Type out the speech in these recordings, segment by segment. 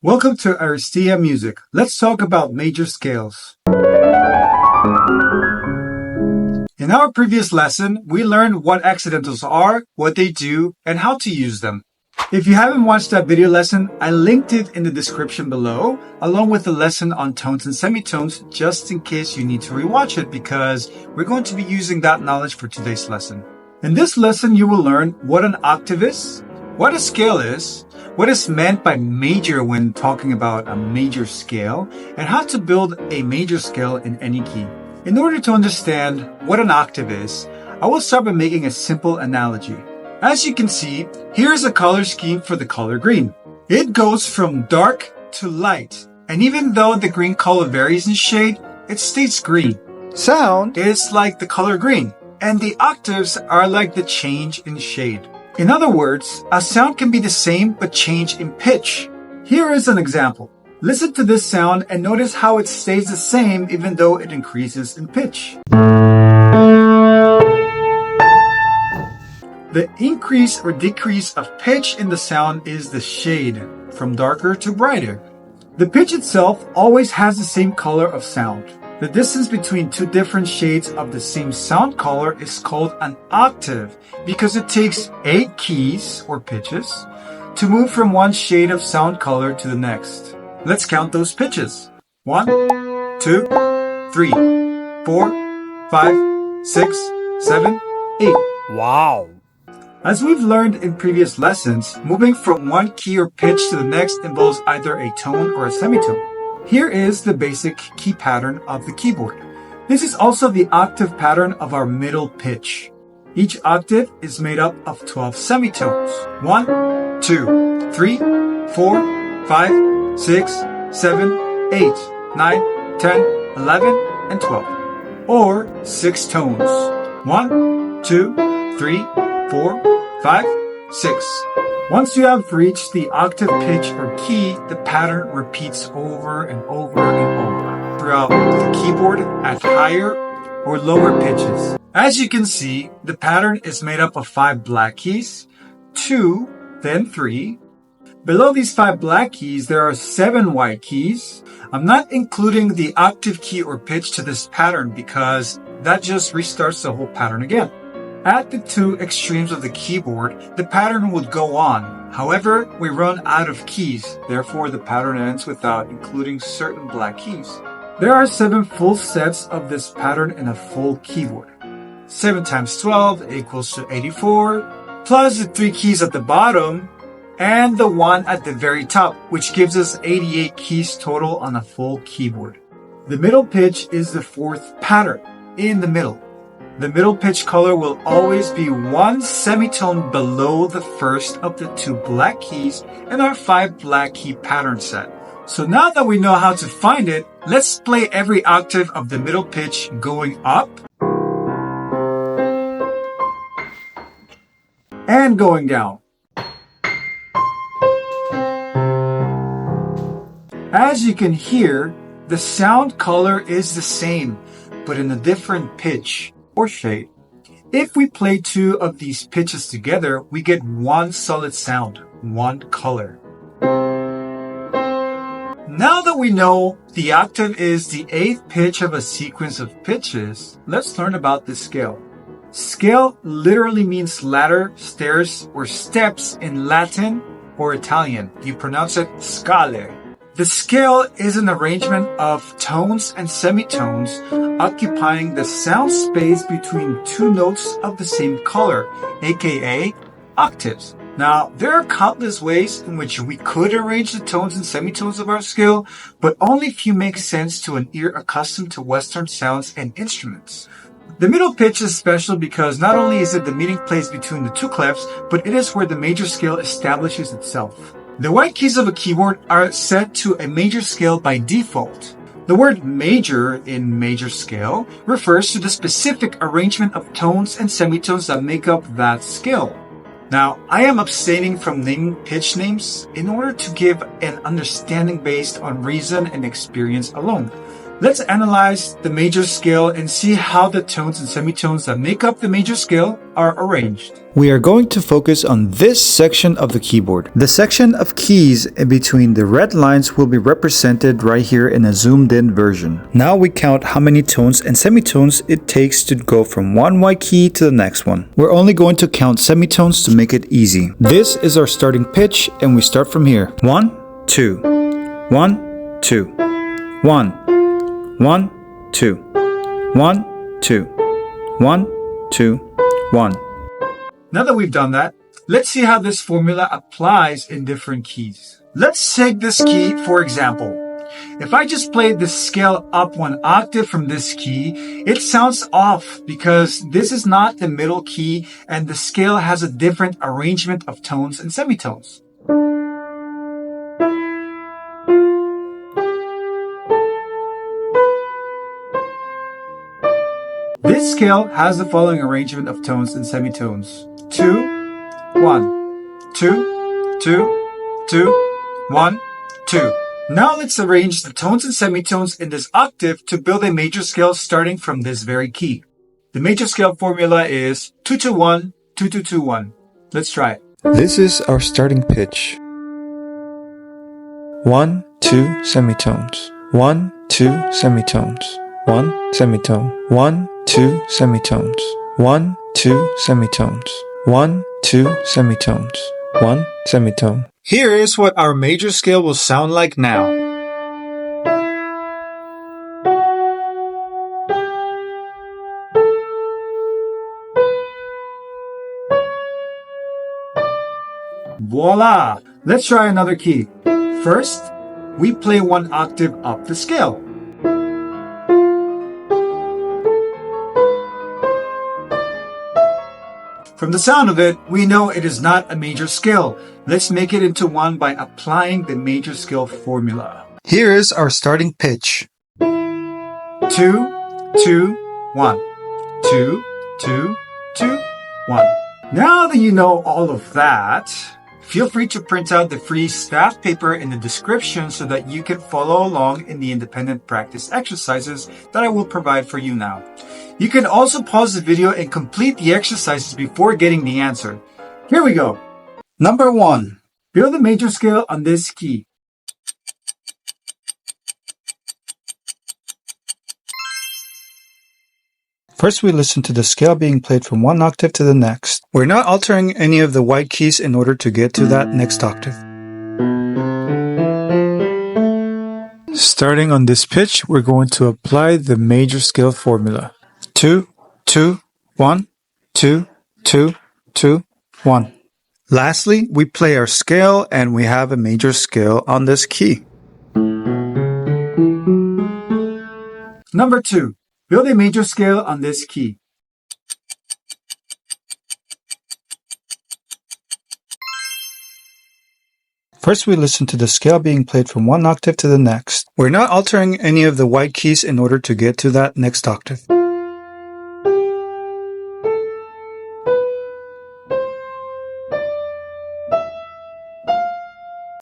Welcome to Aristia Music. Let's talk about major scales. In our previous lesson, we learned what accidentals are, what they do, and how to use them. If you haven't watched that video lesson, I linked it in the description below, along with the lesson on tones and semitones, just in case you need to rewatch it, because we're going to be using that knowledge for today's lesson. In this lesson, you will learn what an octave is, what a scale is, what is meant by major when talking about a major scale, and how to build a major scale in any key. In order to understand what an octave is, I will start by making a simple analogy. As you can see, here is a color scheme for the color green. It goes from dark to light, and even though the green color varies in shade, it stays green. Sound is like the color green, and the octaves are like the change in shade. In other words, a sound can be the same but change in pitch. Here is an example. Listen to this sound and notice how it stays the same even though it increases in pitch. The increase or decrease of pitch in the sound is the shade, from darker to brighter. The pitch itself always has the same color of sound. The distance between two different shades of the same sound color is called an octave because it takes 8 keys or pitches to move from one shade of sound color to the next. Let's count those pitches. 1, 2, 3, 4, 5, 6, 7, 8. Wow! As we've learned in previous lessons, moving from one key or pitch to the next involves either a tone or a semitone. Here is the basic key pattern of the keyboard. This is also the octave pattern of our middle pitch. Each octave is made up of 12 semitones. 1, 2, 3, 4, 5, 6, 7, 8, 9, 10, 11, and 12. Or 6 tones. 1, 2, 3, 4, 5, 6. Once you have reached the octave pitch or key, the pattern repeats over and over and over throughout the keyboard at higher or lower pitches. As you can see, the pattern is made up of 5 black keys, 2, then 3. Below these 5 black keys, there are 7 white keys. I'm not including the octave key or pitch to this pattern because that just restarts the whole pattern again. At the 2 extremes of the keyboard, the pattern would go on. However, we run out of keys, therefore the pattern ends without including certain black keys. There are 7 full sets of this pattern in a full keyboard. 7 times 12 equals to 84, plus the 3 keys at the bottom, and the 1 at the very top, which gives us 88 keys total on a full keyboard. The middle pitch is the 4th pattern, in the middle. The middle pitch color will always be 1 semitone below the first of the 2 black keys in our 5 black key pattern set. So now that we know how to find it, let's play every octave of the middle pitch going up and going down. As you can hear, the sound color is the same, but in a different pitch or shade. If we play 2 of these pitches together, we get one solid sound, one color. Now that we know the octave is the 8th pitch of a sequence of pitches, let's learn about the scale. Scale literally means ladder, stairs, or steps in Latin or Italian. You pronounce it scale. The scale is an arrangement of tones and semitones occupying the sound space between 2 notes of the same color, aka octaves. Now, there are countless ways in which we could arrange the tones and semitones of our scale, but only few make sense to an ear accustomed to Western sounds and instruments. The middle pitch is special because not only is it the meeting place between the 2 clefs, but it is where the major scale establishes itself. The white keys of a keyboard are set to a major scale by default. The word major in major scale refers to the specific arrangement of tones and semitones that make up that scale. Now, I am abstaining from naming pitch names in order to give an understanding based on reason and experience alone. Let's analyze the major scale and see how the tones and semitones that make up the major scale are arranged. We are going to focus on this section of the keyboard. The section of keys in between the red lines will be represented right here in a zoomed in version. Now we count how many tones and semitones it takes to go from one white key to the next one. We're only going to count semitones to make it easy. This is our starting pitch and we start from here. 1, 2, 1, 2, 1, 1, 2, 1, 2, 1, 2, 1. Now that we've done that, let's see how this formula applies in different keys. Let's take this key for example. If I just played the scale up one octave from this key, it sounds off because this is not the middle key and the scale has a different arrangement of tones and semitones. This scale has the following arrangement of tones and semitones. 2, 1, 2, 2, 2, 1, 2. Now let's arrange the tones and semitones in this octave to build a major scale starting from this very key. The major scale formula is 2-2-1, 2-2-2-1. Let's try it. This is our starting pitch. 1, 2 semitones. 1, 2 semitones. 1 semitone. 1, 2 semitones. 1, 2 semitones. 1, 2 semitones. 1 semitone. Here is what our major scale will sound like now. Voila! Let's try another key. First, we play one octave up the scale. From the sound of it, we know it is not a major scale. Let's make it into one by applying the major scale formula. Here is our starting pitch. 2, 2, 1. 2, 2, 2, 1. Now that you know all of that, feel free to print out the free staff paper in the description so that you can follow along in the independent practice exercises that I will provide for you now. You can also pause the video and complete the exercises before getting the answer. Here we go. Number 1. Build a major scale on this key. First, we listen to the scale being played from one octave to the next. We're not altering any of the white keys in order to get to that next octave. Starting on this pitch, we're going to apply the major scale formula. 2, 2, 1, 2, 2, 2, 1. Lastly, we play our scale and we have a major scale on this key. Number 2. Build a major scale on this key. First, we listen to the scale being played from one octave to the next. We're not altering any of the white keys in order to get to that next octave.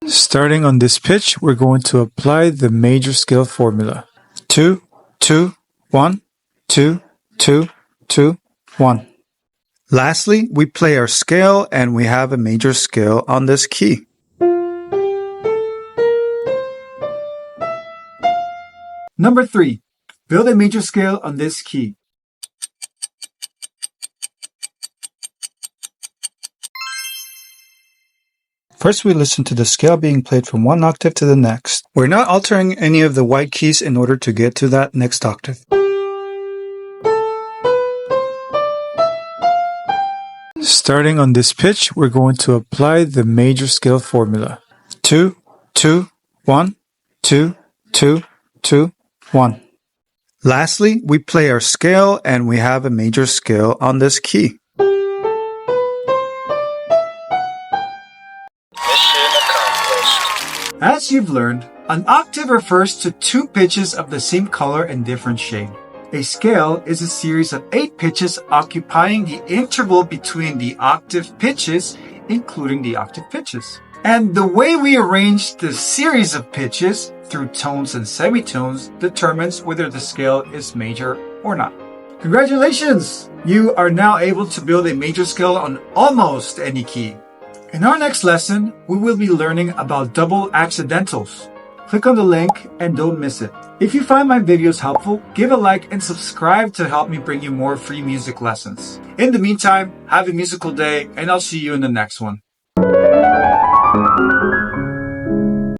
Starting on this pitch, we're going to apply the major scale formula. 2, 2, 1, 2, 2, 2, 1. Lastly, we play our scale and we have a major scale on this key. Number 3. Build a major scale on this key. First, we listen to the scale being played from one octave to the next. We're not altering any of the white keys in order to get to that next octave. Starting on this pitch, we're going to apply the major scale formula. 2, 2, 1, 2, 2, 2, 1. Lastly, we play our scale and we have a major scale on this key. As you've learned, an octave refers to two pitches of the same color and different shade. A scale is a series of 8 pitches occupying the interval between the octave pitches, including the octave pitches. And the way we arrange the series of pitches through tones and semitones determines whether the scale is major or not. Congratulations! You are now able to build a major scale on almost any key. In our next lesson, we will be learning about double accidentals. Click on the link and don't miss it. If you find my videos helpful, give a like and subscribe to help me bring you more free music lessons. In the meantime, have a musical day and I'll see you in the next one.